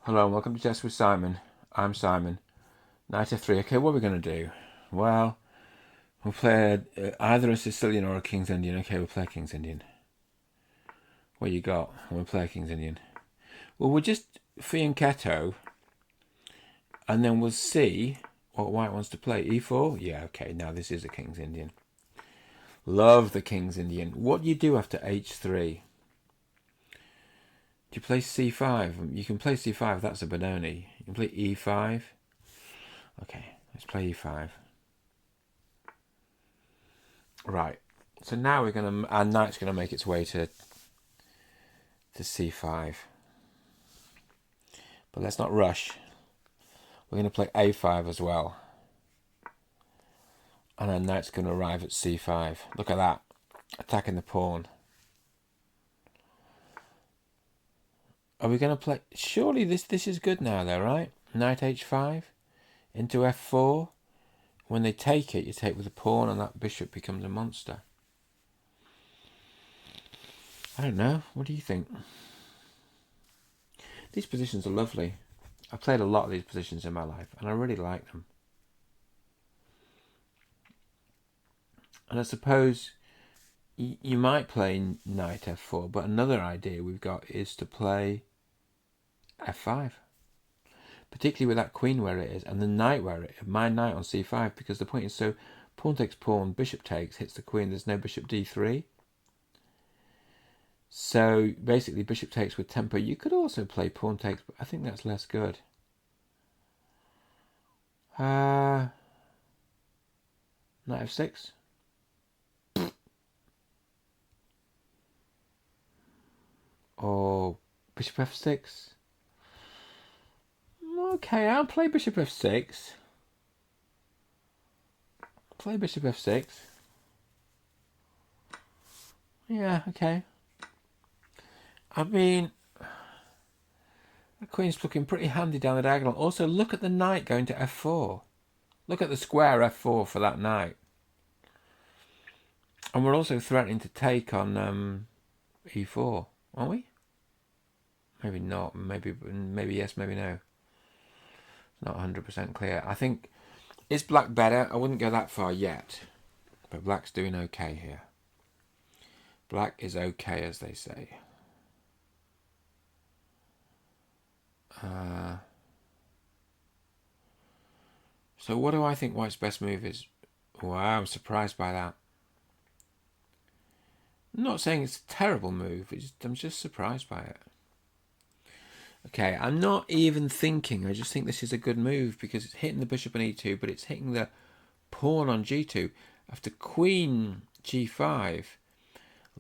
Hello and welcome to Chess with Simon. I'm Simon. Knight f3. Okay, what are we going to do? Well, we'll play either a Sicilian or a King's Indian. Okay, we'll play King's Indian. What you got? We'll play King's Indian. Well, we'll just fianchetto and then we'll see what white wants to play. E4? Yeah, okay, now this is a King's Indian. Love the King's Indian. What do you do after h3? Do you play c5? You can play c5, that's a Benoni. You can play e5. Okay, let's play e5. Right. So now our knight's gonna make its way to c5. But let's not rush. We're gonna play a5 as well. And our knight's gonna arrive at c5. Look at that. Attacking the pawn. Are we gonna play? Surely this is good now though, right? Knight h5 into f4. When they take it, you take with the pawn and that bishop becomes a monster. I don't know. What do you think? These positions are lovely. I've played a lot of these positions in my life and I really like them. And I suppose you might play knight f4, but another idea we've got is to play f5. Particularly with that queen where it is and the knight where it is. My knight on c5, because the point is, so pawn takes pawn, bishop takes, hits the queen, there's no bishop d3. So basically bishop takes with tempo. You could also play pawn takes, but I think that's less good. Knight f6. Or bishop f6. Okay, I'll play bishop f6. Play bishop f6. Yeah, okay. I mean, the queen's looking pretty handy down the diagonal. Also, look at the knight going to f4. Look at the square f4 for that knight. And we're also threatening to take on e4, aren't we? Maybe not. Maybe yes, maybe no. It's not 100% clear. I think, is black better? I wouldn't go that far yet. But black's doing okay here. Black is okay, as they say. So what do I think white's best move is? Wow, I'm surprised by that. I'm not saying it's a terrible move. I'm just surprised by it. Okay, I'm not even thinking. I just think this is a good move because it's hitting the bishop on e2, but it's hitting the pawn on g2. After queen g5,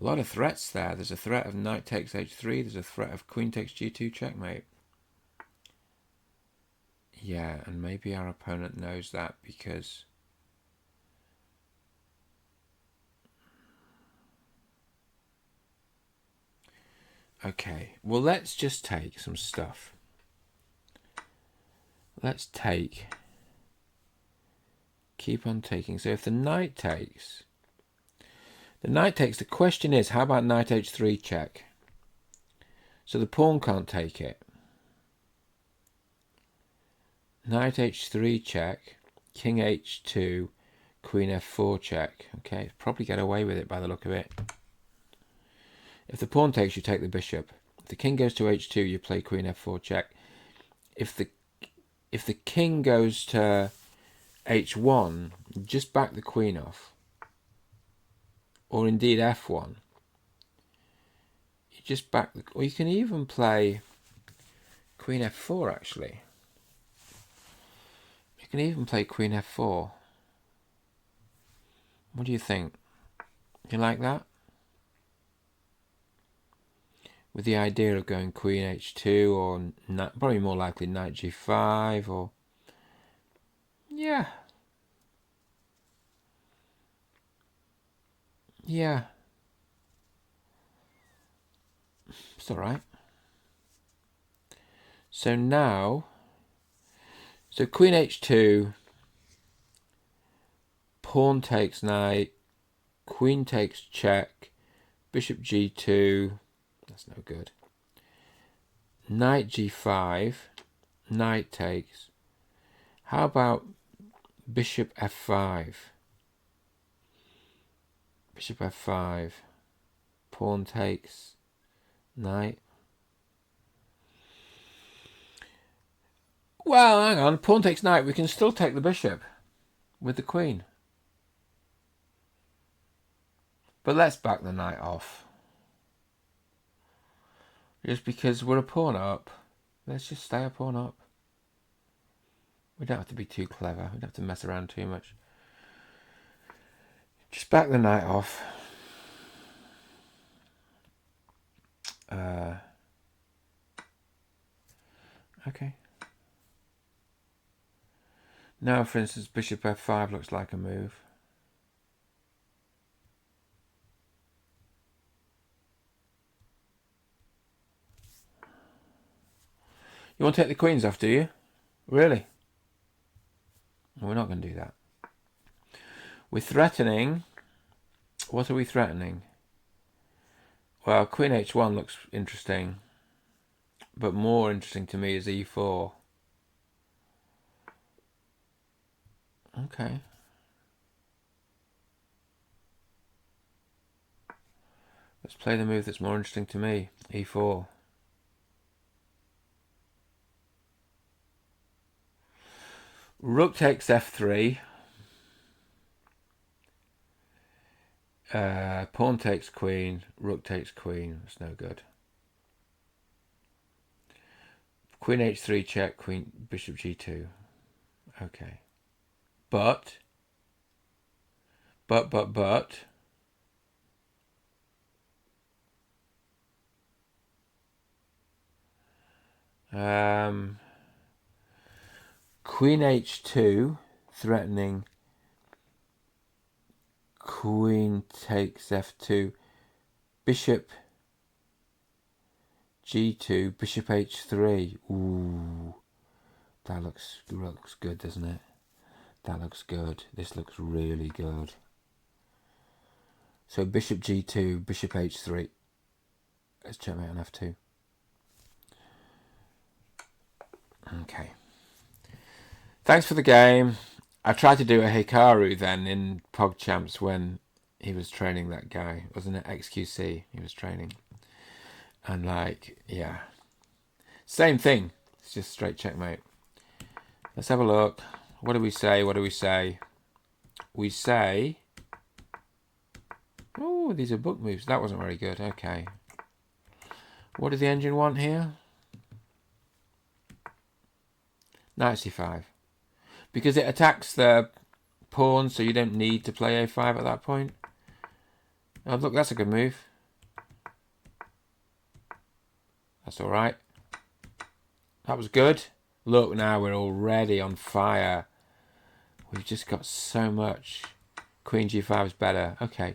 a lot of threats there. There's a threat of knight takes h3. There's a threat of queen takes g2 checkmate. Yeah, and maybe our opponent knows that because okay, well, let's just take some stuff. Let's take, keep on taking. So if the knight takes, the question is, how about knight h3 check? So the pawn can't take it. Knight h3 check, king h2, queen f4 check. Okay, probably get away with it by the look of it. If the pawn takes, you take the bishop. If the king goes to h2, you play queen f4 check. If the king goes to h1, just back the queen off. Or indeed f1. You just back the, or you can even play queen f4 actually. You can even play queen f4. What do you think? You like that? With the idea of going queen h2 or probably more likely knight g5 or yeah. Yeah. It's alright. So now, so queen h2, pawn takes knight, queen takes check, bishop g2, that's no good. Knight g5, Knight takes. How about bishop f5? Bishop f5. Pawn takes. Knight. Well, hang on. Pawn takes knight. We can still take the bishop with the queen. But let's back the knight off. Just because we're a pawn up. Let's just stay a pawn up. We don't have to be too clever. We don't have to mess around too much. Just back the knight off. Okay. Now, for instance, bishop f5 looks like a move. You want to take the queens off, do you? Really? We're not going to do that. We're threatening. What are we threatening? Well, queen h1 looks interesting. But more interesting to me is e4. Okay. Let's play the move that's more interesting to me. e4. Rook takes f3. Pawn takes queen. Rook takes queen. That's no good. Queen h3 check. Queen bishop g2. Okay. But. Queen h2 threatening. Queen takes f2. Bishop g2. Bishop h3. Ooh, that looks good, doesn't it? That looks good. This looks really good. So bishop g2, bishop h3. Let's checkmate on f2. Okay. Thanks for the game. I tried to do a Hikaru then in PogChamps when he was training that guy. Wasn't it XQC he was training? And like, yeah. Same thing. It's just straight checkmate. Let's have a look. What do we say? What do we say? We say... Oh, these are book moves. That wasn't very good. Okay. What does the engine want here? Knight c5. Because it attacks the pawn, so you don't need to play a5 at that point. Oh, look, that's a good move. That's all right. That was good. Look, now we're already on fire. We've just got so much. Queen g5 is better. Okay.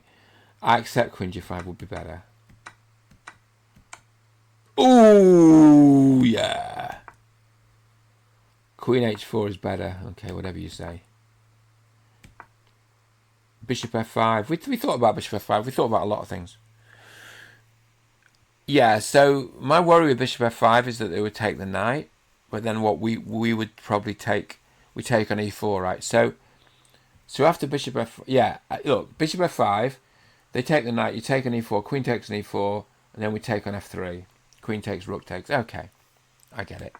I accept queen g5 would be better. Ooh, yeah. Queen h4 is better. Okay, whatever you say. Bishop f5. We thought about bishop f5. We thought about a lot of things. Yeah, so my worry with bishop f5 is that they would take the knight. But then what we would probably take... We take on e4, right? So after bishop f... Yeah, look, bishop f5. They take the knight. You take on e4. Queen takes on e4. And then we take on f3. Queen takes, rook takes. Okay, I get it.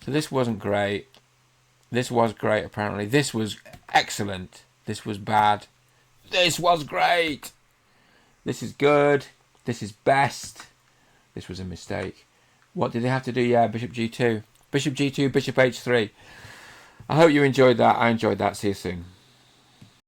So this wasn't great. This was great, apparently. This was excellent. This was bad. This was great. This is good. This is best. This was a mistake. What did they have to do? Yeah, bishop g2. Bishop g2, bishop h3. I hope you enjoyed that. I enjoyed that. See you soon.